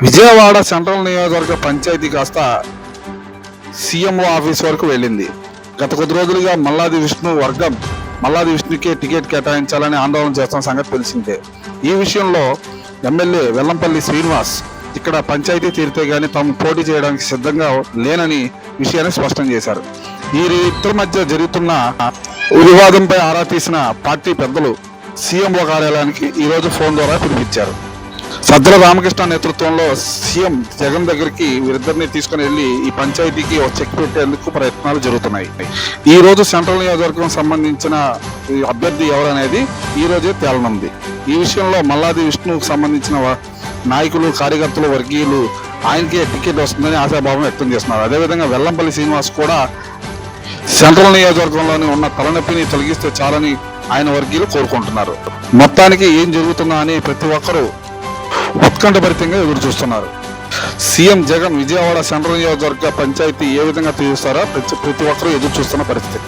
Vijayawada central నియోజకవర్గ పంచాయతీ కాస్త CMO office వరకు వెళ్ళింది. గత కొద్ది రోజులుగా మల్లాది విష్ణుకే టికెట్ కేటాయించాలని ఆందోళన చేస్తున్న సంగతి తెలిసిందే. ఈ విషయంలో ఎమ్మెల్యే వెల్లంపల్లి శ్రీనివాస్ ఇక్కడ పంచాయతీ తీరితే గానీ తాము పోటీ చేయడానికి సిద్ధంగా లేనని విషయాన్ని స్పష్టం చేశారు. ఈ ఇద్దరి మధ్య జరుగుతున్న వివాదంపై ఆరా తీసిన పార్టీ పెద్దలు సీఎంఓ కార్యాలయానికి ఈరోజు ఫోన్ ద్వారా పిలిపించారు. సజ్జల రామకృష్ణ నేతృత్వంలో సీఎం జగన్ దగ్గరికి వీరిద్దరిని తీసుకుని వెళ్లి ఈ పంచాయతీకి ఒక చెక్ పెట్టేందుకు ప్రయత్నాలు జరుగుతున్నాయి. ఈ రోజు సెంట్రల్ నియోజకవర్గం సంబంధించిన అభ్యర్థి ఎవరనేది ఈ రోజే తేలనుంది. ఈ విషయంలో మల్లాది విష్ణువుకు సంబంధించిన నాయకులు, కార్యకర్తలు, వర్గీయులు ఆయనకే టికెట్ వస్తుందని ఆశాభావం వ్యక్తం చేస్తున్నారు. అదేవిధంగా వెల్లంపల్లి శ్రీనివాస్ కూడా సెంట్రల్ నియోజకవర్గంలోని ఉన్న తలనొప్పిని తొలగిస్తే చాలని ఆయన వర్గీయులు కోరుకుంటున్నారు. మొత్తానికి ఏం జరుగుతుందా అని ప్రతి ఒక్కరూ ఉత్కంఠభరితంగా ఎదురు చూస్తున్నారు. సీఎం జగన్ విజయవాడ సెంట్రల్ నియోజకవర్గ పంచాయతీ ఏ విధంగా తీరుస్తారో ప్రతి ఒక్కరూ ఎదురు చూస్తున్న పరిస్థితి.